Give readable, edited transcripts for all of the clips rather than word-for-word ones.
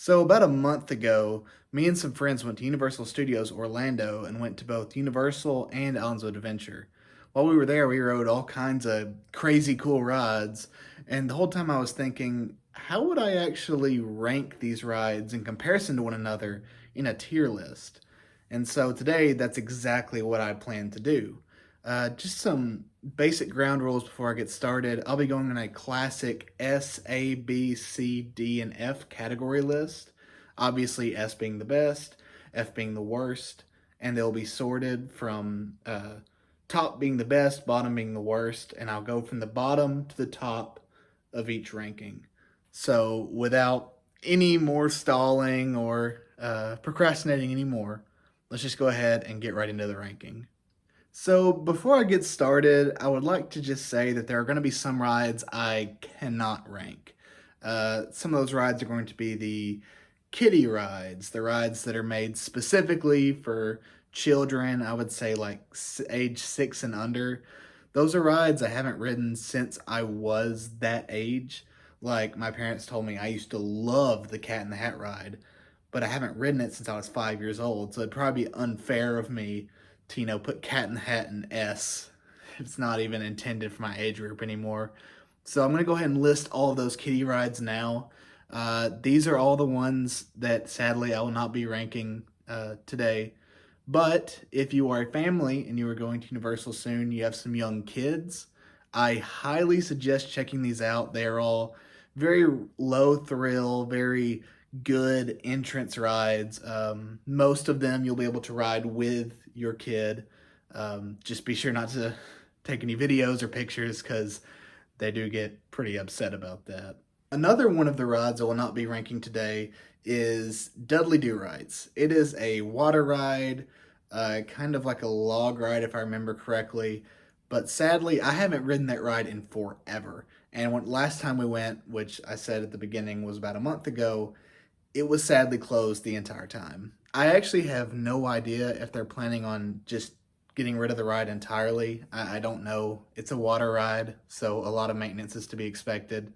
So about a month ago, me and some friends went to Universal Studios Orlando and went to both Universal and Islands of Adventure. While we were there, we rode all kinds of crazy cool rides, and the whole time I was thinking, how would I actually rank these rides in comparison to one another in a tier list? And so today, that's exactly what I plan to do. Just some basic ground rules before I get started. I'll be going on a classic S, A, B, C, D, and F category list. Obviously, S being the best, F being the worst, and they'll be sorted from top being the best, bottom being the worst, and I'll go from the bottom to the top of each ranking. So, without any more stalling or procrastinating anymore, let's just go ahead and get right into the ranking. So, before I get started, I would like to just say that there are going to be some rides I cannot rank. Some of those rides are going to be the kiddie rides, the rides that are made specifically for children, I would say like age 6 and under. Those are rides I haven't ridden since I was that age. Like, my parents told me I used to love the Cat in the Hat ride, but I haven't ridden it since I was 5 years old, so it'd probably be unfair of me to, put Cat in the Hat in S. It's not even intended for my age group anymore. So I'm going to go ahead and list all of those kiddie rides now. These are all the ones that sadly I will not be ranking today. But if you are a family and you are going to Universal soon, you have some young kids, I highly suggest checking these out. They are all very low thrill, very good entrance rides. Most of them you'll be able to ride with your kid. Just be sure not to take any videos or pictures because they do get pretty upset about that. Another one of the rides I will not be ranking today is Dudley Do Rides. It is a water ride, kind of like a log ride if I remember correctly. But sadly, I haven't ridden that ride in forever. And last time we went, which I said at the beginning was about a month ago, it was sadly closed the entire time. I actually have no idea if they're planning on just getting rid of the ride entirely. I don't know. It's a water ride, so a lot of maintenance is to be expected,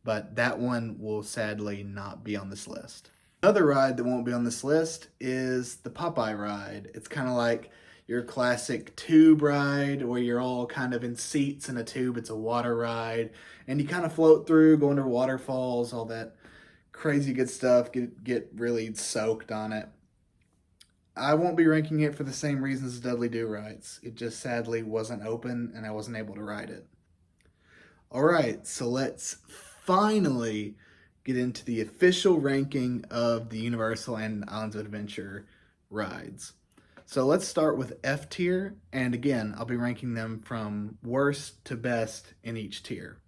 but that one will sadly not be on this list. Another ride that won't be on this list is the Popeye ride. It's kind of like your classic tube ride where you're all kind of in seats in a tube. It's a water ride, and you kind of float through, go under waterfalls, all that crazy good stuff, get really soaked on it. I won't be ranking it for the same reasons as Dudley Do Rides. It just sadly wasn't open and I wasn't able to ride it. All right, so let's finally get into the official ranking of the Universal and Islands of Adventure rides. So let's start with F tier, and again, I'll be ranking them from worst to best in each tier.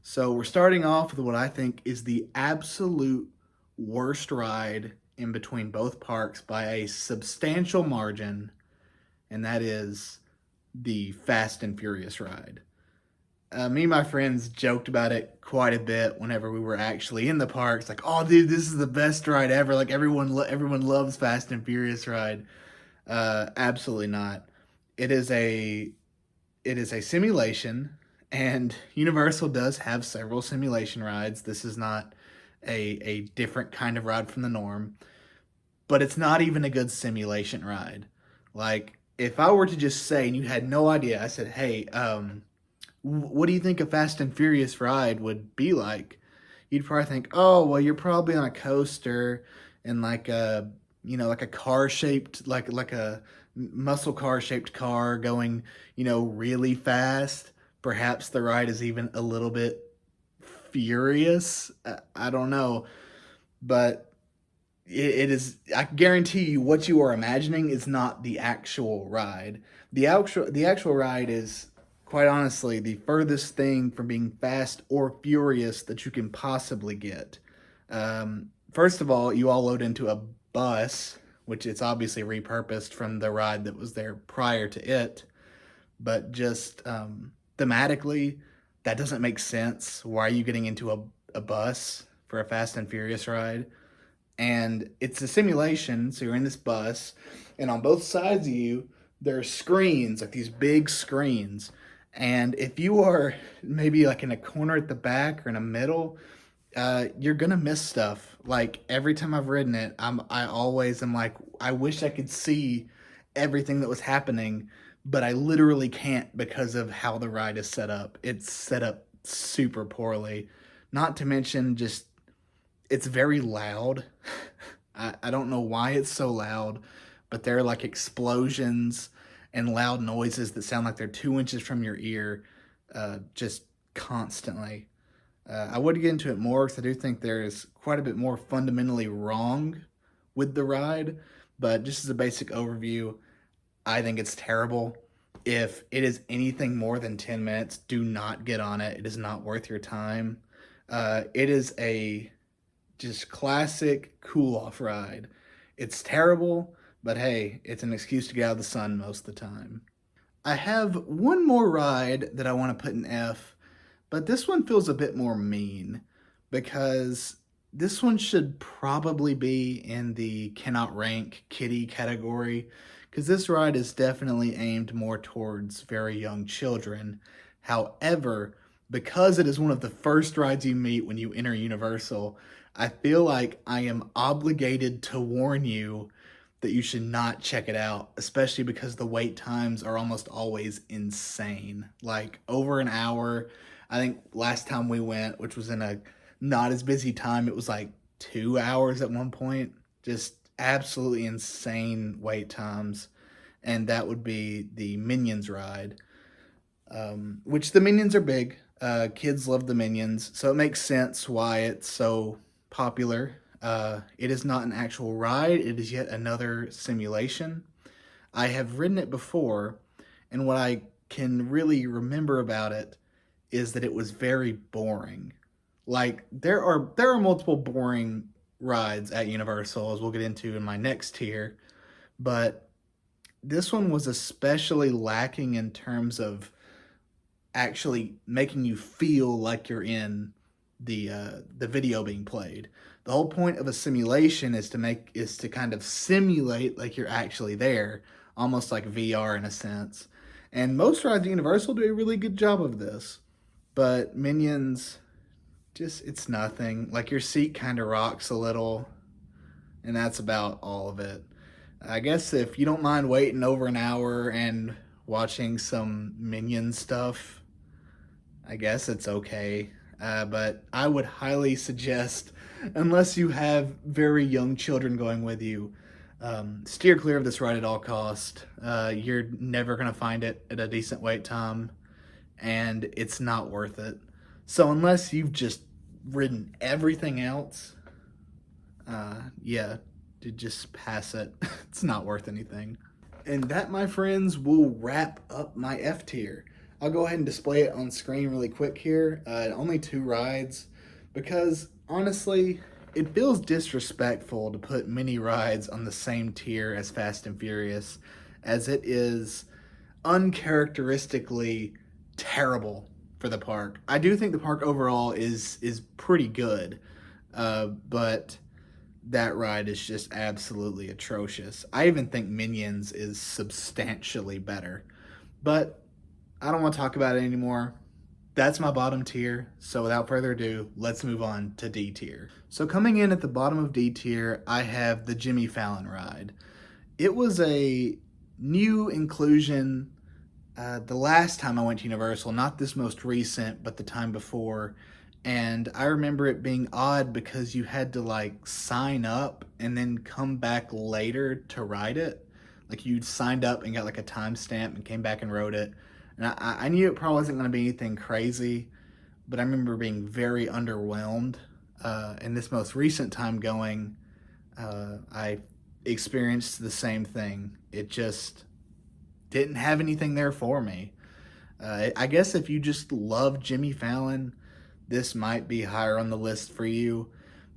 So we're starting off with what I think is the absolute worst ride in between both parks by a substantial margin, and that is the Fast and Furious ride. Me and my friends joked about it quite a bit whenever we were actually in the parks. Like, oh, dude, this is the best ride ever. Like, everyone loves Fast and Furious ride. Absolutely not. It is a it is a simulation, and Universal does have several simulation rides. This is not a different kind of ride from the norm, but it's not even a good simulation ride. Like, if I were to just say, and you had no idea, I said, hey, what do you think a Fast and Furious ride would be like? You'd probably think, oh, well, you're probably on a coaster and like like a car shaped, like a muscle car shaped car going, really fast. Perhaps the ride is even a little bit furious. I don't know, but it is. I guarantee you, what you are imagining is not the actual ride. The actual ride is, quite honestly, the furthest thing from being fast or furious that you can possibly get. First of all, you all load into a bus, which it's obviously repurposed from the ride that was there prior to it. But just thematically, that doesn't make sense. Why are you getting into a bus for a Fast and Furious ride? And it's a simulation, so you're in this bus, and on both sides of you, there are screens, like these big screens. And if you are maybe like in a corner at the back or in a middle, You're gonna miss stuff. Like every time I've ridden it, I always am like, I wish I could see everything that was happening, but I literally can't because of how the ride is set up. It's set up super poorly. Not to mention just it's very loud. I don't know why it's so loud, but there are like explosions and loud noises that sound like they're 2 inches from your ear, just constantly. I would get into it more because I do think there is quite a bit more fundamentally wrong with the ride, but just as a basic overview, I think it's terrible. If it is anything more than 10 minutes, do not get on it. It is not worth your time. It is a just classic cool off ride. It's terrible, but hey, it's an excuse to get out of the sun most of the time. I have one more ride that I want to put in F, but this one feels a bit more mean because this one should probably be in the cannot rank kiddie category because this ride is definitely aimed more towards very young children. However, because it is one of the first rides you meet when you enter Universal, I feel like I am obligated to warn you that you should not check it out, especially because the wait times are almost always insane. Like over an hour. I think last time we went, which was in a not as busy time, it was like 2 hours at one point. Just absolutely insane wait times. And that would be the Minions ride, which the Minions are big. Kids love the Minions, so it makes sense why it's so popular. It is not an actual ride, it is yet another simulation. I have ridden it before, and what I can really remember about it is that it was very boring. Like there are multiple boring rides at Universal, as we'll get into in my next tier, but this one was especially lacking in terms of actually making you feel like you're in the video being played. The whole point of a simulation is to kind of simulate like you're actually there, almost like VR in a sense. And most rides at Universal do a really good job of this. But Minions, just it's nothing. Like your seat kind of rocks a little, and that's about all of it. I guess if you don't mind waiting over an hour and watching some Minion stuff, I guess it's okay. But I would highly suggest, unless you have very young children going with you, steer clear of this ride at all cost. You're never gonna find it at a decent wait time, and it's not worth it. So unless you've just ridden everything else, yeah, to just pass it. It's not worth anything. And that, my friends, will wrap up my F tier. I'll go ahead and display it on screen really quick here. Only 2 rides, because honestly, it feels disrespectful to put mini rides on the same tier as Fast and Furious, as it is uncharacteristically terrible for the park. I do think the park overall is pretty good, but that ride is just absolutely atrocious. I even think Minions is substantially better. But I don't want to talk about it anymore. That's my bottom tier. So without further ado, let's move on to D tier. So coming in at the bottom of D tier, I have the Jimmy Fallon ride. It was a new inclusion the last time I went to Universal, not this most recent, but the time before. And I remember it being odd because you had to like sign up and then come back later to ride it. Like you'd signed up and got like a timestamp and came back and rode it. And I knew it probably wasn't going to be anything crazy, but I remember being very underwhelmed. And this most recent time going, I experienced the same thing. It just didn't have anything there for me. I guess if you just love Jimmy Fallon, this might be higher on the list for you.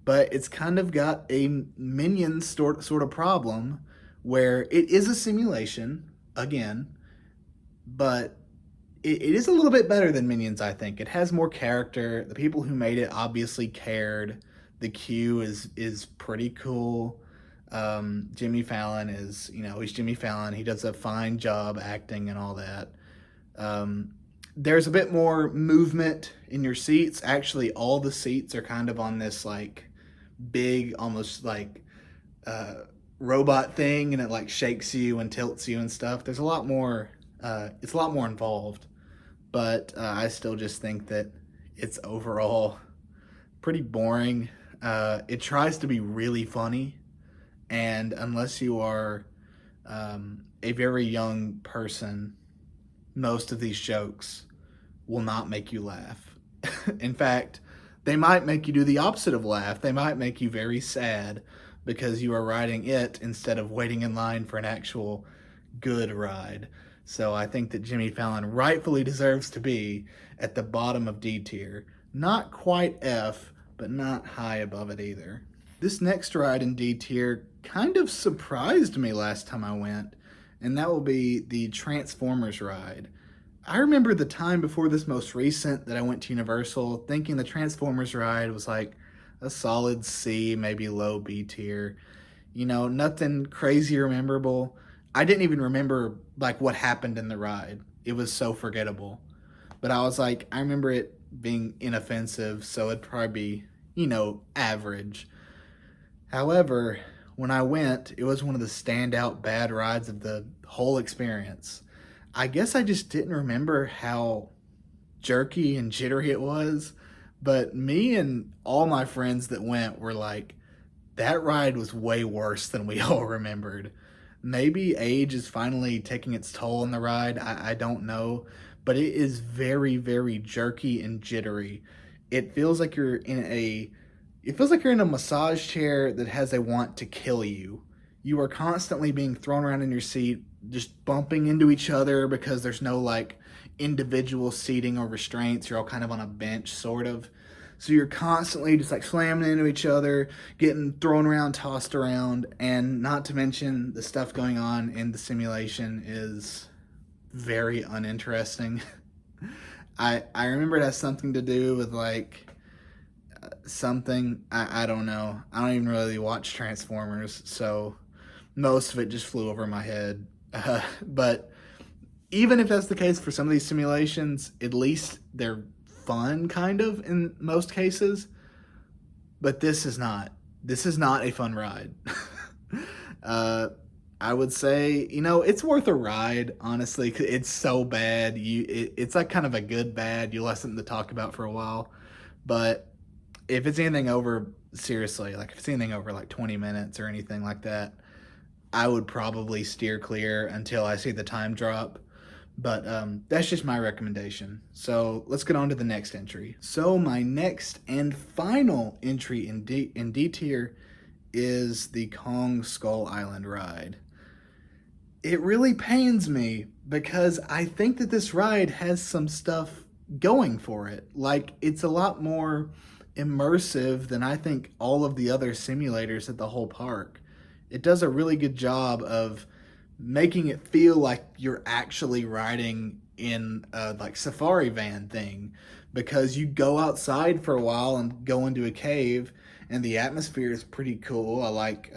But it's kind of got a Minion sort of problem where it is a simulation, again, but it is a little bit better than Minions, I think. It has more character. The people who made it obviously cared. The queue is pretty cool. Jimmy Fallon is, he's Jimmy Fallon. He does a fine job acting and all that. Um, There's a bit more movement in your seats. Actually, all the seats are kind of on this like big, almost like uh, robot thing, and it like shakes you and tilts you and stuff. There's a lot more. It's a lot more involved, but I still just think that it's overall pretty boring. It tries to be really funny, and unless you are a very young person, most of these jokes will not make you laugh. In fact, they might make you do the opposite of laugh. They might make you very sad because you are riding it instead of waiting in line for an actual good ride. So I think that Jimmy Fallon rightfully deserves to be at the bottom of D tier. Not quite F, but not high above it either. This next ride in D tier kind of surprised me last time I went, and that will be the Transformers ride. I remember the time before this most recent that I went to Universal thinking the Transformers ride was like a solid C, maybe low B tier. You know, nothing crazy or memorable. I didn't even remember like what happened in the ride. It was so forgettable. But I was like, I remember it being inoffensive, so it'd probably be, average. However, when I went, it was one of the standout bad rides of the whole experience. I guess I just didn't remember how jerky and jittery it was, but me and all my friends that went were like, that ride was way worse than we all remembered. Maybe age is finally taking its toll on the ride. I don't know, but it is very, very jerky and jittery. It feels like you're in a it feels like you're in a massage chair that has a want to kill you. You are constantly being thrown around in your seat, just bumping into each other because there's no like individual seating or restraints. You're all kind of on a bench, sort of. So you're constantly just like slamming into each other, getting thrown around, tossed around, and not to mention the stuff going on in the simulation is very uninteresting. I remember it has something to do with like something I don't know. I don't even really watch Transformers, so most of it just flew over my head. But even if that's the case for some of these simulations, at least they're fun, kind of, in most cases. But this is not. This is not a fun ride. I would say, it's worth a ride, honestly. It's so bad. It's like kind of a good bad. You'll have something to talk about for a while. But if it's anything over, seriously, like if it's anything over like 20 minutes or anything like that, I would probably steer clear until I see the time drop. But that's just my recommendation. So let's get on to the next entry. So my next and final entry in D tier is the Kong Skull Island ride. It really pains me because I think that this ride has some stuff going for it. Like, it's a lot more immersive than I think all of the other simulators at the whole park. It does a really good job of making it feel like you're actually riding in a like safari van thing, because you go outside for a while and go into a cave, and the atmosphere is pretty cool. I like,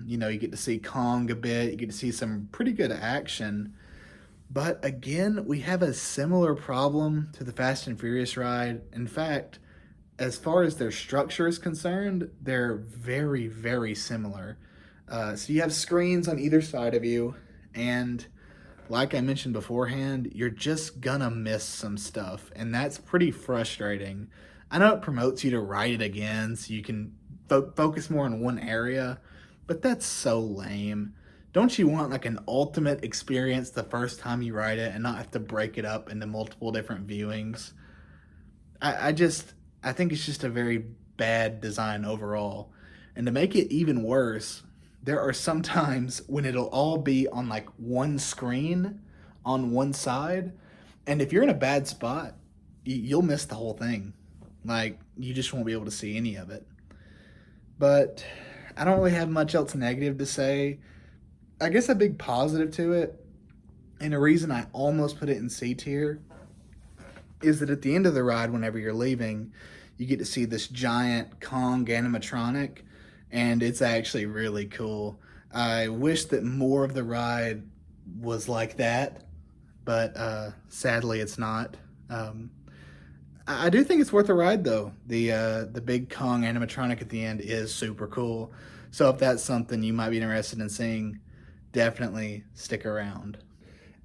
you get to see Kong a bit, you get to see some pretty good action. But again, we have a similar problem to the Fast and Furious ride. In fact, as far as their structure is concerned, they're very, very similar. So you have screens on either side of you, and like I mentioned beforehand, you're just gonna miss some stuff, and that's pretty frustrating. I know it promotes you to ride it again so you can focus more on one area, but that's so lame. Don't you want like an ultimate experience the first time you ride it and not have to break it up into multiple different viewings? I think it's just a very bad design overall. And to make it even worse, there are some times when it'll all be on like one screen on one side. And if you're in a bad spot, you'll miss the whole thing. Like, you just won't be able to see any of it. But I don't really have much else negative to say. I guess a big positive to it, and a reason I almost put it in C tier, is that at the end of the ride, whenever you're leaving, you get to see this giant Kong animatronic, and it's actually really cool. I wish that more of the ride was like that, but sadly it's not. Um, I do think it's worth a ride though. The big Kong animatronic at the end is super cool. So if that's something you might be interested in seeing, definitely stick around.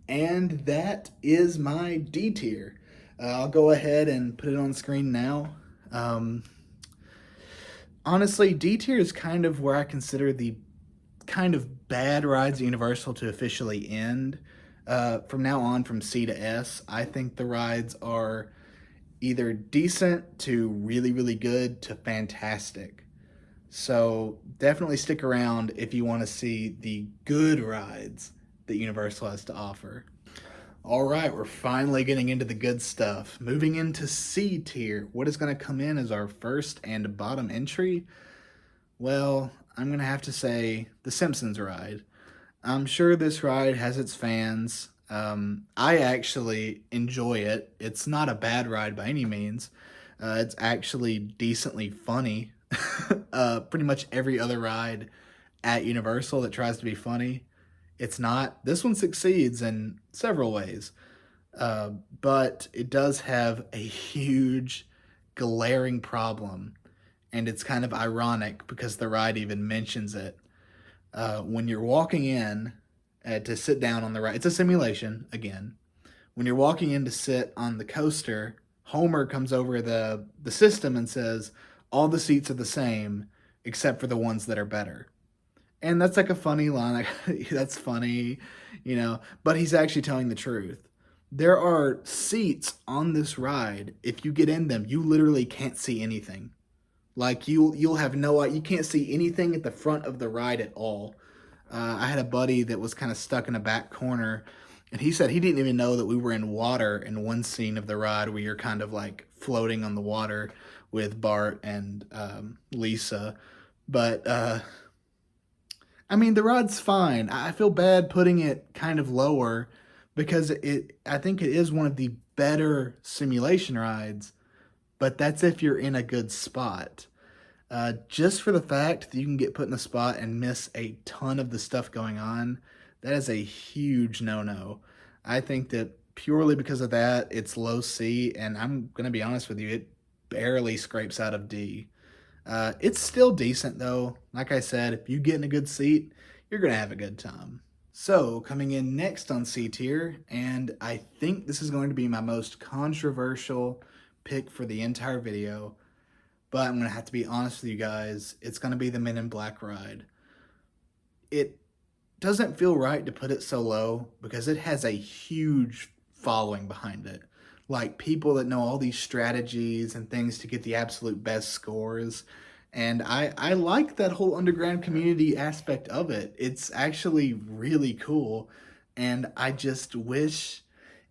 And that is my D tier. I'll go ahead and put it on screen now. Um, Honestly, D tier is kind of where I consider the kind of bad rides at Universal to officially end. From now on, from C to S, I think the rides are either decent to really, really good to fantastic. So definitely stick around if you want to see the good rides that Universal has to offer. All right, we're finally getting into the good stuff. Moving into C tier, what is going to come in as our first and bottom entry? Well, I'm going to have to say the Simpsons ride. I'm sure this ride has its fans. I actually enjoy it. It's not a bad ride by any means. It's actually decently funny. Pretty much every other ride at Universal that tries to be funny, it's not. This one succeeds in several ways, uh, but it does have a huge, glaring problem, and it's kind of ironic because the ride even mentions it. When you're walking in to sit down on the ride, it's a simulation again. When you're walking in to sit on the coaster, Homer comes over the system and says, "All the seats are the same except for the ones that are better." And that's like a funny line. Like, that's funny, you know, but he's actually telling the truth. There are seats on this ride. If you get in them, you literally can't see anything. Like you'll have no, you can't see anything at the front of the ride at all. I had a buddy that was kind of stuck in a back corner, and he said he didn't even know that we were in water in one scene of the ride where you're kind of like floating on the water with Bart and Lisa. But I mean, the ride's fine. I feel bad putting it kind of lower because I think it is one of the better simulation rides, but that's if you're in a good spot. Just for the fact that you can get put in a spot and miss a ton of the stuff going on, that is a huge no-no. I think that purely because of that, it's low C, and I'm going to be honest with you, it barely scrapes out of D. It's still decent though. Like I said, if you get in a good seat, you're gonna have a good time. So, coming in next on C tier, and I think this is going to be my most controversial pick for the entire video, but I'm gonna have to be honest with you guys. It's gonna be the Men in Black ride. It doesn't feel right to put it so low because it has a huge following behind it. Like people that know all these strategies and things to get the absolute best scores. And I like that whole underground community aspect of it. It's actually really cool. And I just wish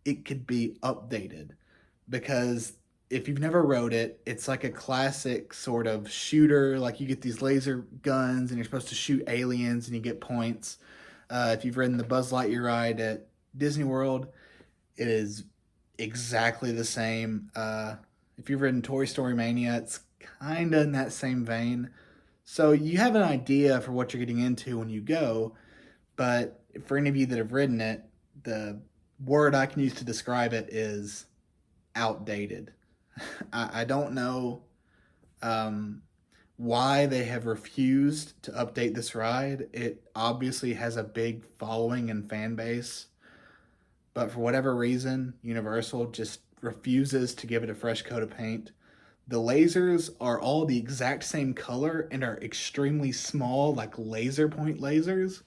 it could be updated because if you've never rode it, it's like a classic sort of shooter. Like you get these laser guns and you're supposed to shoot aliens and you get points. If you've ridden the Buzz Lightyear ride at Disney World, it is exactly the same. If you've ridden Toy Story Mania, it's kind of in that same vein. So you have an idea for what you're getting into when you go, but for any of you that have ridden it, the word I can use to describe it is outdated. I don't know um, why they have refused to update this ride. It obviously has a big following and fan base, but for whatever reason, Universal just refuses to give it a fresh coat of paint. The lasers are all the exact same color and are extremely small, like laser point lasers.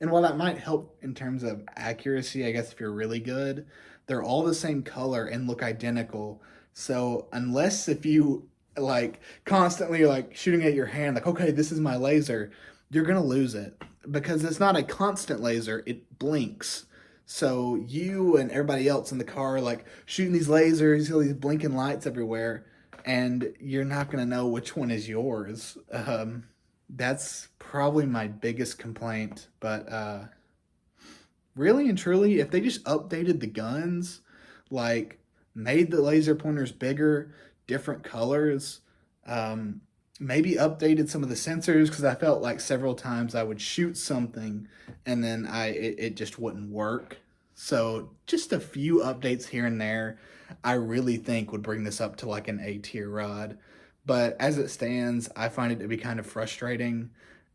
And while that might help in terms of accuracy, I guess if you're really good, they're all the same color and look identical. So unless if you like constantly like shooting at your hand, like, okay, this is my laser, you're gonna lose it because it's not a constant laser, it blinks. So you and everybody else in the car like shooting these lasers, you see these blinking lights everywhere, and you're not gonna know which one is yours. That's probably my biggest complaint. But really and truly, if they just updated the guns, like made the laser pointers bigger, different colors, um, maybe updated some of the sensors because I felt like several times I would shoot something and then it just wouldn't work. So just a few updates here and there, I really think would bring this up to like an A tier ride. But as it stands, I find it to be kind of frustrating.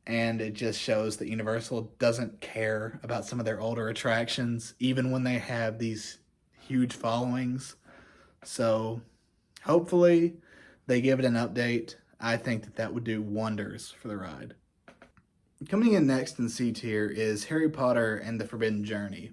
And it just shows that Universal doesn't care about some of their older attractions, even when they have these huge followings. So hopefully they give it an update. I think that that would do wonders for the ride. Coming in next in C tier is Harry Potter and the Forbidden Journey.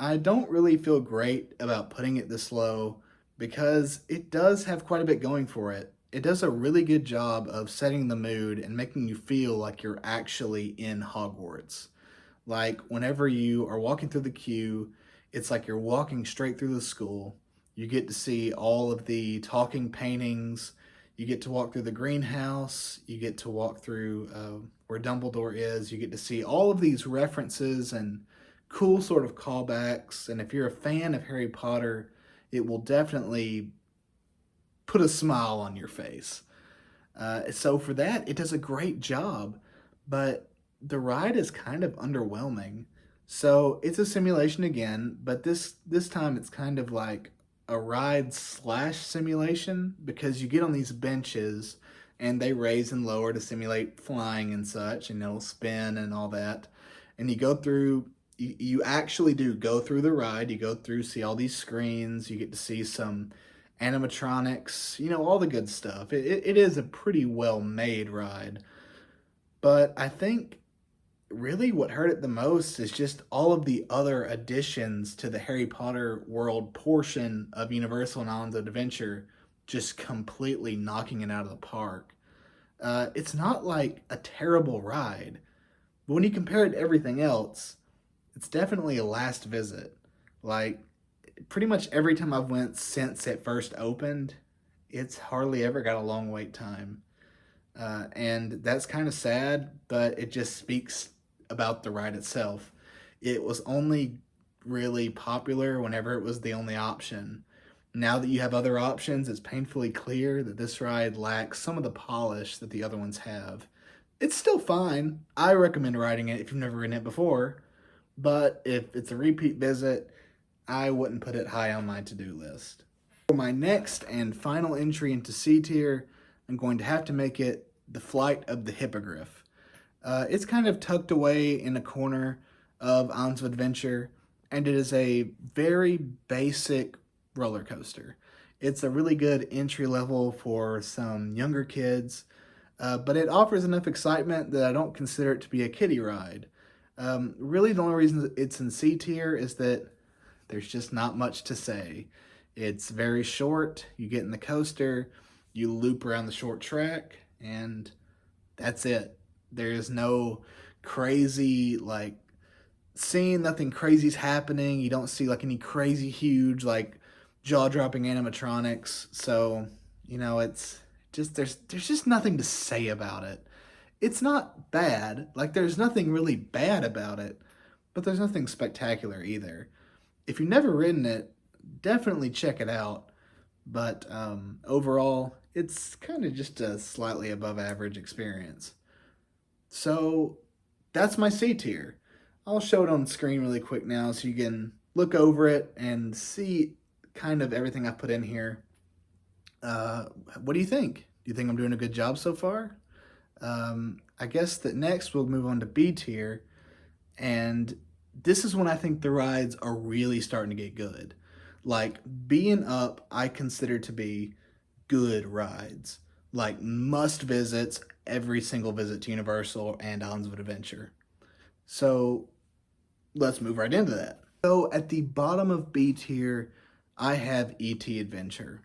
I don't really feel great about putting it this low because it does have quite a bit going for it. It does a really good job of setting the mood and making you feel like you're actually in Hogwarts. Like whenever you are walking through the queue, it's like you're walking straight through the school. You get to see all of the talking paintings. You get to walk through the greenhouse. You get to walk through where Dumbledore is. You get to see all of these references and cool sort of callbacks. And if you're a fan of Harry Potter, it will definitely put a smile on your face. So for that, it does a great job. But the ride is kind of underwhelming. So it's a simulation again, but this time it's kind of like a ride slash simulation because you get on these benches and they raise and lower to simulate flying and such, and it'll spin and all that. And you go through, you actually do go through the ride. You go through, see all these screens. You get to see some animatronics, all the good stuff. It is a pretty well made ride. But I think really what hurt it the most is just all of the other additions to the Harry Potter world portion of Universal and Islands of Adventure just completely knocking it out of the park. It's not like a terrible ride, but when you compare it to everything else, it's definitely a last visit. Like pretty much every time I've went since it first opened, it's hardly ever got a long wait time. And that's kind of sad, but it just speaks about the ride itself. It was only really popular whenever it was the only option. Now that you have other options, it's painfully clear that this ride lacks some of the polish that the other ones have. It's still fine. I recommend riding it if you've never ridden it before, but if it's a repeat visit, I wouldn't put it high on my to-do list. For my next and final entry into C tier, I'm going to have to make it the Flight of the Hippogriff. It's kind of tucked away in a corner of Islands of Adventure, and it is a very basic roller coaster. It's a really good entry level for some younger kids, but it offers enough excitement that I don't consider it to be a kiddie ride. Really, the only reason it's in C tier is that there's just not much to say. It's very short. You get in the coaster, you loop around the short track, and that's it. There's no crazy, like, scene, nothing crazy's happening. You don't see, like, any crazy, huge, like, jaw-dropping animatronics. So, it's just, there's just nothing to say about it. It's not bad. Like, there's nothing really bad about it, but there's nothing spectacular either. If you've never ridden it, definitely check it out. But overall, it's kind of just a slightly above average experience. So that's my C tier. I'll show it on screen really quick now so you can look over it and see kind of everything I put in here. What do you think? Do you think I'm doing a good job so far? I guess that next we'll move on to B tier, and this is when I think the rides are really starting to get good. Like B and up, I consider to be good rides, like must visits every single visit to Universal and Islands of Adventure. So let's move right into that. So at the bottom of B tier, I have E.T. Adventure.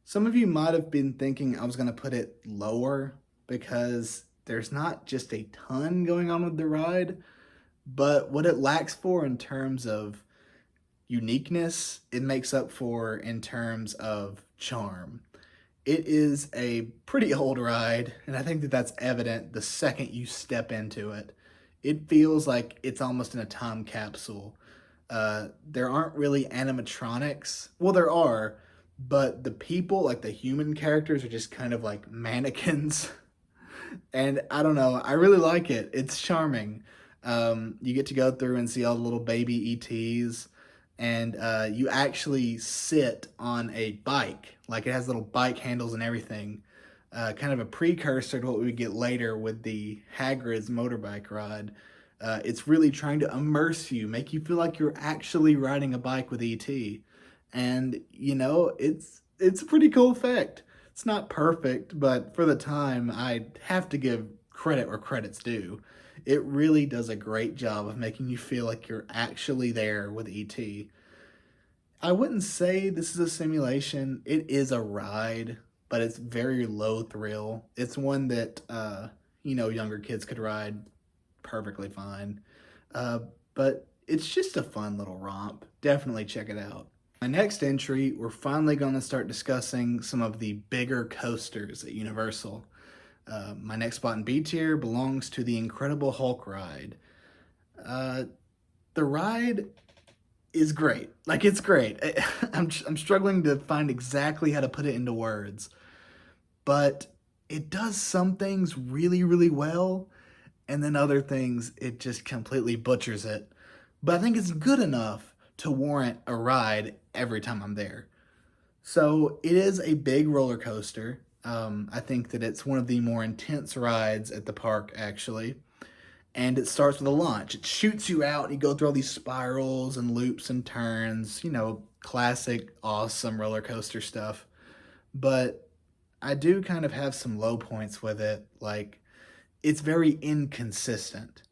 Some of you might have been thinking I was going to put it lower because there's not just a ton going on with the ride, but what it lacks for in terms of uniqueness, it makes up for in terms of charm. It is a pretty old ride, and I think that that's evident the second you step into it. It feels like it's almost in a time capsule. There aren't really animatronics. Well, there are, but the people, like the human characters, are just kind of like mannequins. And I don't know, I really like it. It's charming. You get to go through and see all the little baby ETs, and you actually sit on a bike. Like, it has little bike handles and everything. Kind of a precursor to what we get later with the Hagrid's motorbike ride. It's really trying to immerse you, make you feel like you're actually riding a bike with ET. And it's a pretty cool effect. It's not perfect, but for the time, I have to give credit where credit's due. It really does a great job of making you feel like you're actually there with ET. I wouldn't say this is a simulation. It is a ride, but it's very low thrill. It's one that younger kids could ride perfectly fine. Uh, but it's just a fun little romp. Definitely check it out. My next entry, we're finally going to start discussing some of the bigger coasters at Universal. My next spot in B tier belongs to the Incredible Hulk ride. The ride is great. Like, it's great. I'm struggling to find exactly how to put it into words, but it does some things really, really well, and then other things it just completely butchers it. But I think it's good enough to warrant a ride every time I'm there. So it is a big roller coaster. I think that it's one of the more intense rides at the park, actually. And it starts with a launch. It shoots you out, and you go through all these spirals and loops and turns, classic, awesome roller coaster stuff. But I do kind of have some low points with it. Like, it's very inconsistent.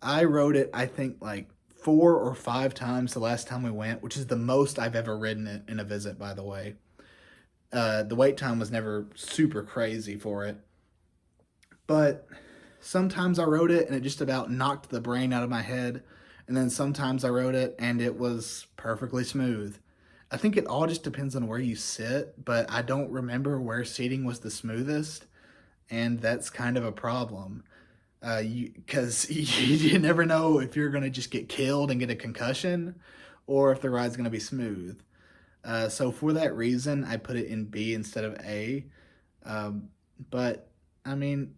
I rode it, I think, like 4 or 5 times the last time we went, which is the most I've ever ridden it in a visit, by the way. The wait time was never super crazy for it. But sometimes I rode it and it just about knocked the brain out of my head. And then sometimes I rode it and it was perfectly smooth. I think it all just depends on where you sit, but I don't remember where seating was the smoothest. And that's kind of a problem. Because you never know if you're going to just get killed and get a concussion or if the ride's going to be smooth. So for that reason, I put it in B instead of A. But, I mean,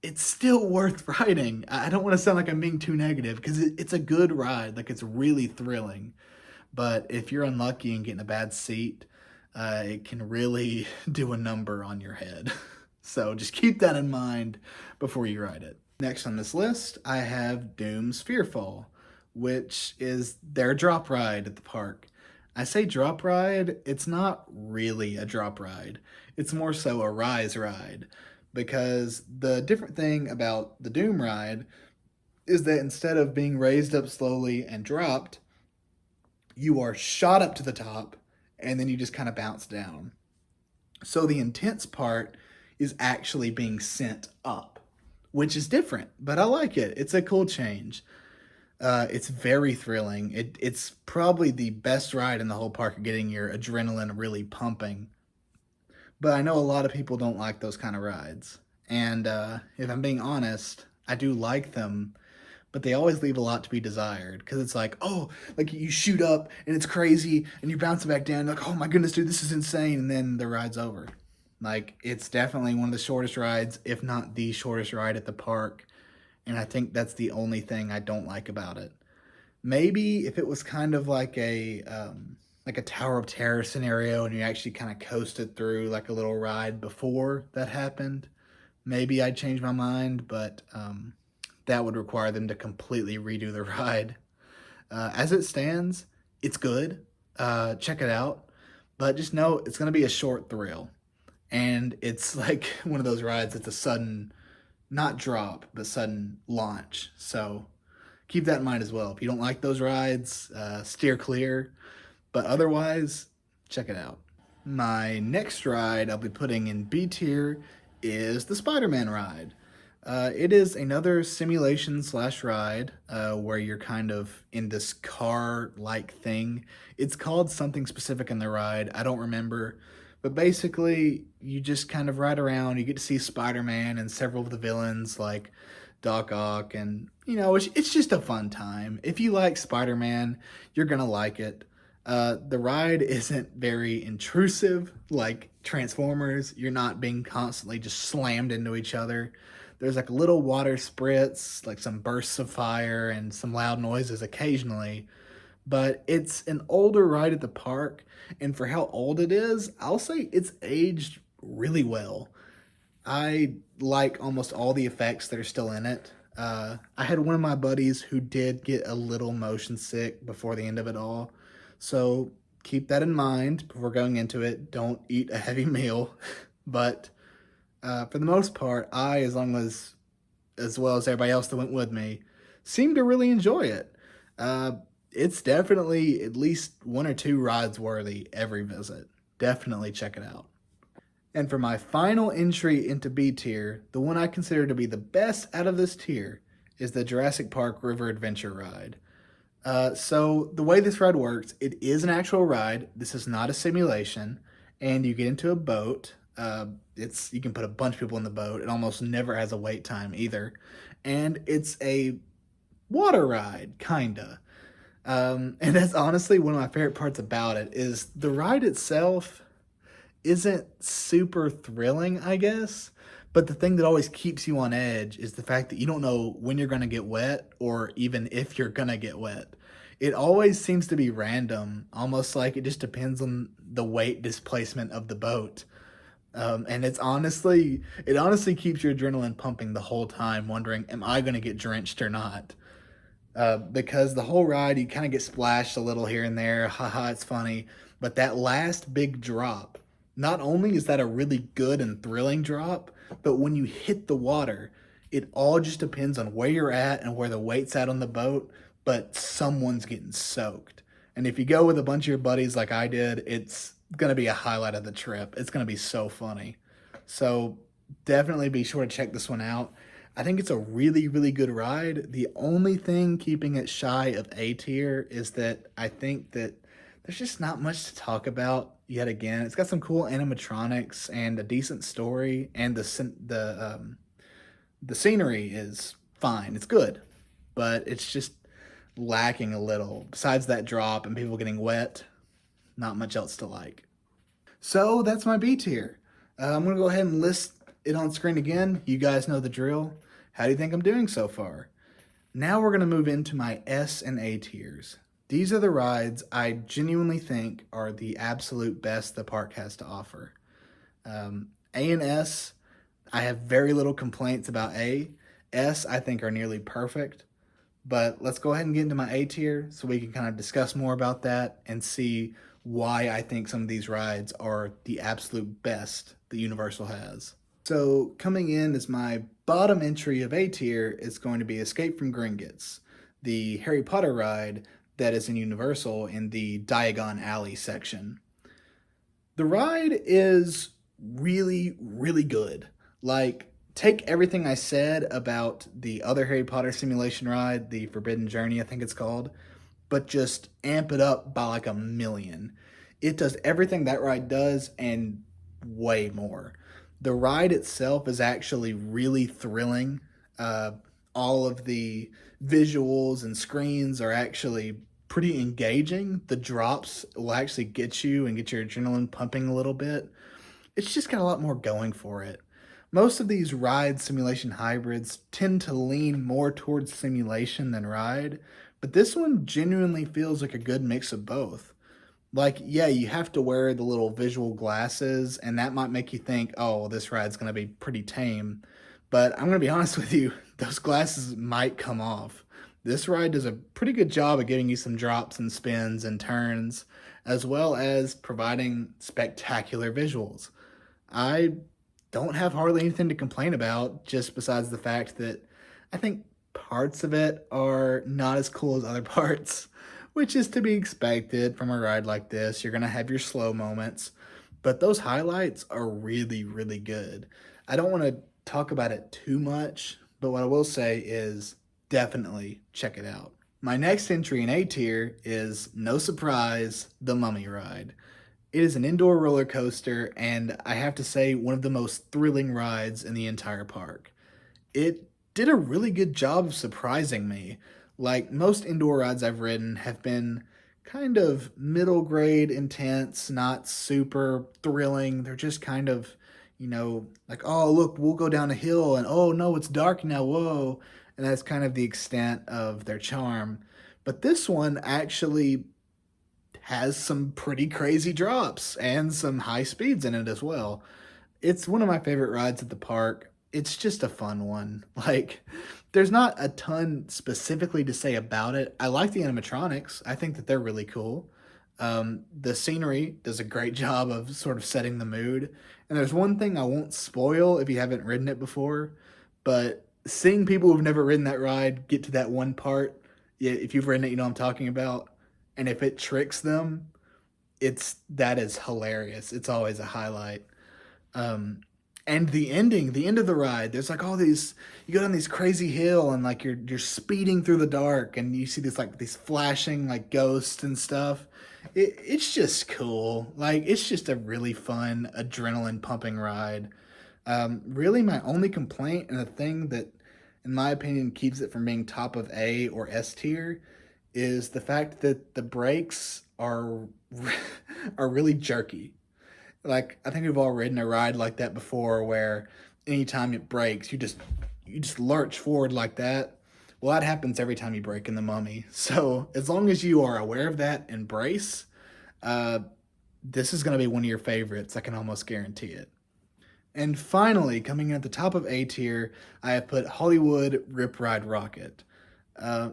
it's still worth riding. I don't want to sound like I'm being too negative because it's a good ride. Like, it's really thrilling. But if you're unlucky and get in a bad seat, it can really do a number on your head. So just keep that in mind before you ride it. Next on this list, I have Doom's Fearfall, which is their drop ride at the park. I say drop ride, it's not really a drop ride. It's more so a rise ride, because the different thing about the Doom ride is that instead of being raised up slowly and dropped, you are shot up to the top and then you just kind of bounce down. So the intense part is actually being sent up, which is different, but I like it. It's a cool change. It's very thrilling. It's probably the best ride in the whole park, getting your adrenaline really pumping. But I know a lot of people don't like those kind of rides. And if I'm being honest, I do like them, but they always leave a lot to be desired. Because it's like, oh, like you shoot up and it's crazy and you bounce back down. Like, oh my goodness, dude, this is insane. And then the ride's over. Like, it's definitely one of the shortest rides, if not the shortest ride at the park. And I think that's the only thing I don't like about it. Maybe if it was kind of like a Tower of Terror scenario and you actually kind of coasted through like a little ride before that happened, maybe I'd change my mind, but that would require them to completely redo the ride. As it stands, it's good. Check it out. But just know it's going to be a short thrill. And it's like one of those rides that's a sudden, not drop, but sudden launch. So keep that in mind as well. If you don't like those rides, steer clear. But otherwise, check it out. My next ride I'll be putting in B tier is the Spider-Man ride. It is another simulation slash ride where you're kind of in this car-like thing. It's called something specific in the ride. I don't remember. But basically, you just kind of ride around. You get to see Spider-Man and several of the villains like Doc Ock. And, it's just a fun time. If you like Spider-Man, you're going to like it. The ride isn't very intrusive like Transformers. You're not being constantly just slammed into each other. There's like little water spritz, like some bursts of fire, and some loud noises occasionally. But it's an older ride at the park, and for how old it is, I'll say it's aged really well. I like almost all the effects that are still in it. I had one of my buddies who did get a little motion sick before the end of it all. So keep that in mind before going into it. Don't eat a heavy meal. But for the most part, as well as everybody else that went with me, seemed to really enjoy it. Uh, it's definitely at least one or two rides worthy every visit. Definitely check it out. And for my final entry into B tier, the one I consider to be the best out of this tier is the Jurassic Park River Adventure ride. So the way this ride works, it is an actual ride. This is not a simulation, and you get into a boat. It's you can put a bunch of people in the boat. It almost never has a wait time either, and it's a water ride, kinda. And that's honestly one of my favorite parts about it is the ride itself isn't super thrilling, I guess. But the thing that always keeps you on edge is the fact that you don't know when you're going to get wet or even if you're going to get wet. It always seems to be random, almost like it just depends on the weight displacement of the boat. And it honestly keeps your adrenaline pumping the whole time, wondering, am I going to get drenched or not? Because the whole ride, you kind of get splashed a little here and there. Haha, it's funny. But that last big drop, not only is that a really good and thrilling drop, but when you hit the water, it all just depends on where you're at and where the weight's at on the boat, but someone's getting soaked. And if you go with a bunch of your buddies like I did, it's going to be a highlight of the trip. It's going to be so funny. So definitely be sure to check this one out. I think it's a really, really good ride. The only thing keeping it shy of A tier is that I think that there's just not much to talk about yet again. It's got some cool animatronics and a decent story, and the scenery is fine. It's good, but it's just lacking a little. Besides that drop and people getting wet, not much else to like. So that's my B tier. I'm gonna go ahead and list it on screen again. You guys know the drill. How do you think I'm doing so far? Now we're gonna move into my S and A tiers. These are the rides I genuinely think are the absolute best the park has to offer. A and S, I have very little complaints about A. S, I think, are nearly perfect. But let's go ahead and get into my A tier so we can kind of discuss more about that and see why I think some of these rides are the absolute best that Universal has. So coming in as my bottom entry of A tier is going to be Escape from Gringotts, the Harry Potter ride that is in Universal in the Diagon Alley section. The ride is really, really good. Like, take everything I said about the other Harry Potter simulation ride, the Forbidden Journey, I think it's called, but just amp it up by like a million. It does everything that ride does and way more. The ride itself is actually really thrilling. All of the visuals and screens are actually pretty engaging. The drops will actually get you and get your adrenaline pumping a little bit. It's just got a lot more going for it. Most of these ride simulation hybrids tend to lean more towards simulation than ride, but this one genuinely feels like a good mix of both. Like, yeah, you have to wear the little visual glasses, and that might make you think, oh, well, this ride's going to be pretty tame. But I'm going to be honest with you, those glasses might come off. This ride does a pretty good job of giving you some drops and spins and turns, as well as providing spectacular visuals. I don't have hardly anything to complain about, just besides the fact that I think parts of it are not as cool as other parts, which is to be expected from a ride like this. You're going to have your slow moments, but those highlights are really, really good. I don't want to talk about it too much, but what I will say is definitely check it out. My next entry in A tier is, no surprise, the Mummy ride. It is an indoor roller coaster, and I have to say, one of the most thrilling rides in the entire park. It did a really good job of surprising me. Like, most indoor rides I've ridden have been kind of middle grade intense, not super thrilling. They're just kind of, like, oh, look, we'll go down a hill, and oh, no, it's dark now, whoa. And that's kind of the extent of their charm. But this one actually has some pretty crazy drops and some high speeds in it as well. It's one of my favorite rides at the park. It's just a fun one. Like, there's not a ton specifically to say about it. I like the animatronics. I think that they're really cool. The scenery does a great job of sort of setting the mood. And there's one thing I won't spoil if you haven't ridden it before, but seeing people who've never ridden that ride get to that one part, yeah, if you've ridden it, you know what I'm talking about. And if it tricks them, that is hilarious. It's always a highlight. Um, and the end of the ride, there's like all these. You go down these crazy hill, and like you're speeding through the dark, and you see these flashing like ghosts and stuff. It's just cool. Like it's just a really fun adrenaline pumping ride. Really, my only complaint and the thing that, in my opinion, keeps it from being top of A or S tier is the fact that the brakes are really jerky. Like I think we've all ridden a ride like that before where anytime it breaks, you just lurch forward like that. Well, that happens every time you break in the Mummy. So as long as you are aware of that and brace, uh, this is going to be one of your favorites. I can almost guarantee it. And finally, coming in at the top of A tier, I have put Hollywood Rip Ride Rocket. Uh,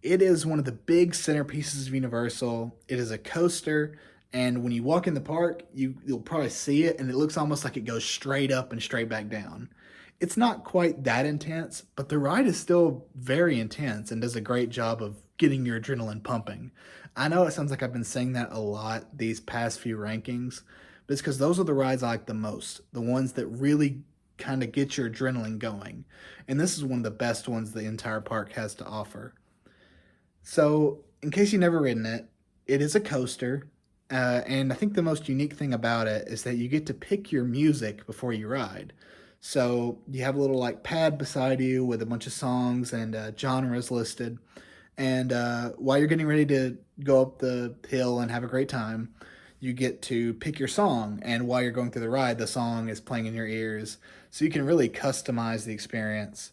it is one of the big centerpieces of Universal. It is a coaster, and when you walk in the park, you'll probably see it, and it looks almost like it goes straight up and straight back down. It's not quite that intense, but the ride is still very intense and does a great job of getting your adrenaline pumping. I know it sounds like I've been saying that a lot these past few rankings, but it's because those are the rides I like the most, the ones that really kind of get your adrenaline going. And this is one of the best ones the entire park has to offer. So, in case you've never ridden it, it is a coaster. And I think the most unique thing about it is that you get to pick your music before you ride. So, you have a little like pad beside you with a bunch of songs and genres listed. And while you're getting ready to go up the hill and have a great time, you get to pick your song. And while you're going through the ride, the song is playing in your ears. So you can really customize the experience.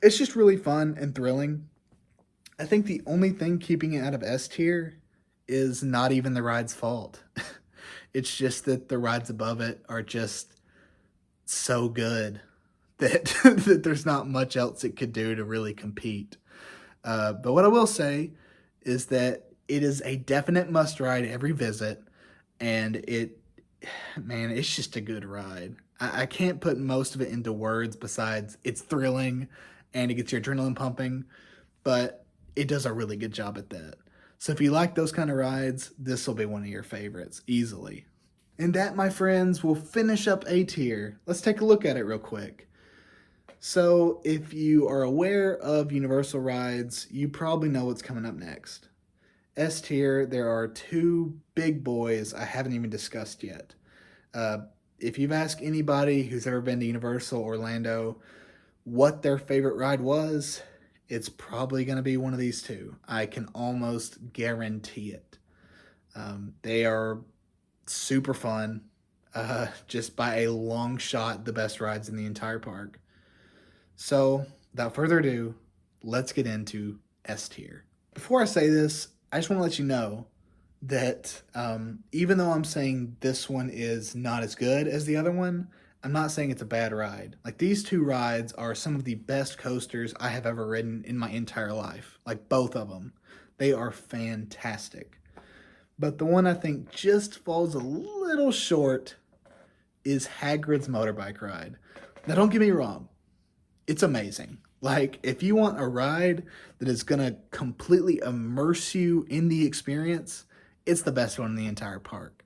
It's just really fun and thrilling. I think the only thing keeping it out of S tier is not even the ride's fault. It's just that the rides above it are just so good that, that there's not much else it could do to really compete. But what I will say is that it is a definite must ride every visit, and man, it's just a good ride. I can't put most of it into words besides it's thrilling and it gets your adrenaline pumping, but it does a really good job at that. So if you like those kind of rides, this will be one of your favorites easily. And that, my friends, will finish up A tier. Let's take a look at it real quick. So if you are aware of Universal rides, you probably know what's coming up next. S tier, there are two big boys I haven't even discussed yet. Uh, if you've asked anybody who's ever been to Universal Orlando what their favorite ride was, it's probably going to be one of these two. I can almost guarantee it. They are super fun, just by a long shot, the best rides in the entire park. So, without further ado, let's get into S tier. Before I say this, I just want to let you know that even though I'm saying this one is not as good as the other one, I'm not saying it's a bad ride. Like, these two rides are some of the best coasters I have ever ridden in my entire life. Like, both of them. They are fantastic. But the one I think just falls a little short is Hagrid's motorbike ride. Now, don't get me wrong. It's amazing. Like, if you want a ride that is going to completely immerse you in the experience, it's the best one in the entire park.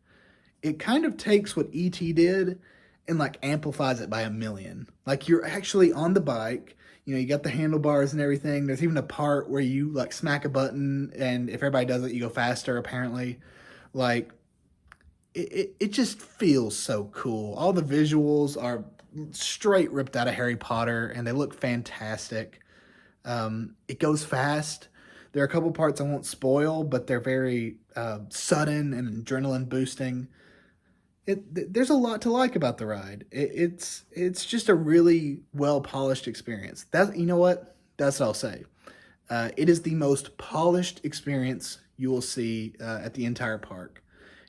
It kind of takes what E.T. did and like amplifies it by a million. Like, you're actually on the bike, you got the handlebars and everything. There's even a part where you like smack a button, and if everybody does it, you go faster, apparently. Like, it just feels so cool. All the visuals are straight ripped out of Harry Potter, and they look fantastic. It goes fast. There are a couple parts I won't spoil, but they're very sudden and adrenaline boosting. There's a lot to like about the ride. It's just a really well polished experience. That you know what? That's what I'll say. It is the most polished experience you will see at the entire park.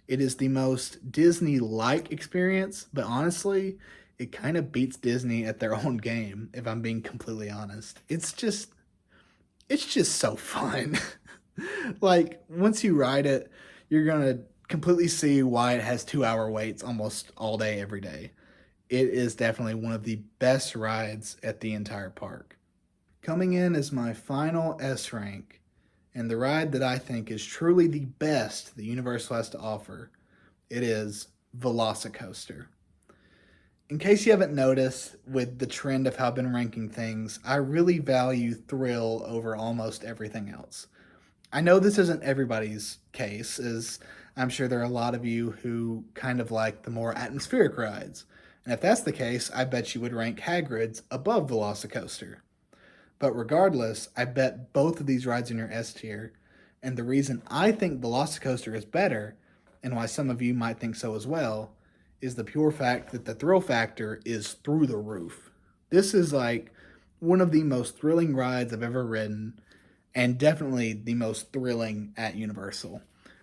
It is the most Disney-like experience, but honestly, it kind of beats Disney at their own game, if I'm being completely honest. It's just so fun. Like, once you ride it, you're gonna completely see why it has 2 hour waits almost all day, every day. It is definitely one of the best rides at the entire park. Coming in as my final S rank, and the ride that I think is truly the best that Universal has to offer, it is Velocicoaster. In case you haven't noticed, with the trend of how I've been ranking things, I really value thrill over almost everything else. I know this isn't everybody's case, as I'm sure there are a lot of you who kind of like the more atmospheric rides. And if that's the case, I bet you would rank Hagrid's above Velocicoaster. But regardless, I bet both of these rides in your S tier. And the reason I think Velocicoaster is better, and why some of you might think so as well, is the pure fact that the thrill factor is through the roof. This is like one of the most thrilling rides I've ever ridden, and definitely the most thrilling at Universal.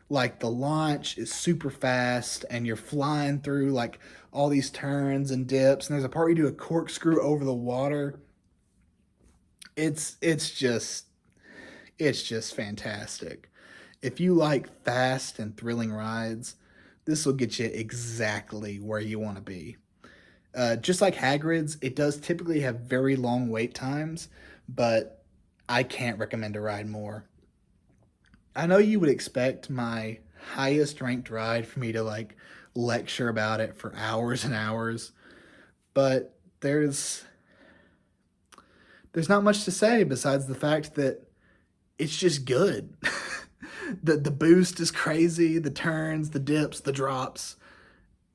Like, the launch is super fast and you're flying through like all these turns and dips, and there's a part where you do a corkscrew over the water. It's just fantastic. If you like fast and thrilling rides, this will get you exactly where you want to be. Just like Hagrid's, it does typically have very long wait times, but I can't recommend a ride more. I know you would expect my highest ranked ride for me to like lecture about it for hours and hours, but there's not much to say besides the fact that it's just good. The boost is crazy, the turns, the dips, the drops,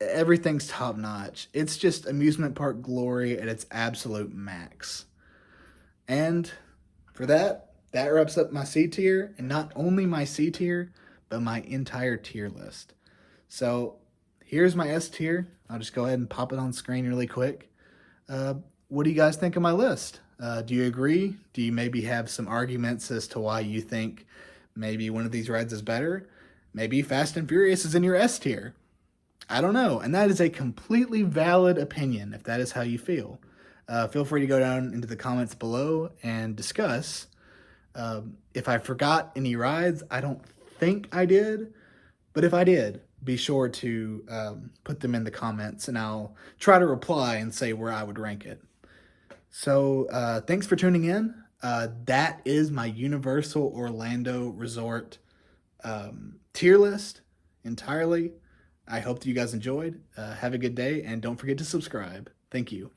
everything's top notch. It's just amusement park glory at its absolute max. And for that wraps up my C tier, and not only my C tier, but my entire tier list. So here's my S tier. I'll just go ahead and pop it on screen really quick. What do you guys think of my list? Do you agree? Do you maybe have some arguments as to why you think maybe one of these rides is better? Maybe Fast and Furious is in your S tier. I don't know. And that is a completely valid opinion if that is how you feel. Feel free to go down into the comments below and discuss. If I forgot any rides, I don't think I did. But if I did, be sure to put them in the comments and I'll try to reply and say where I would rank it. So thanks for tuning in. That is my Universal Orlando Resort tier list entirely. I hope that you guys enjoyed. Have a good day, and don't forget to subscribe. Thank you.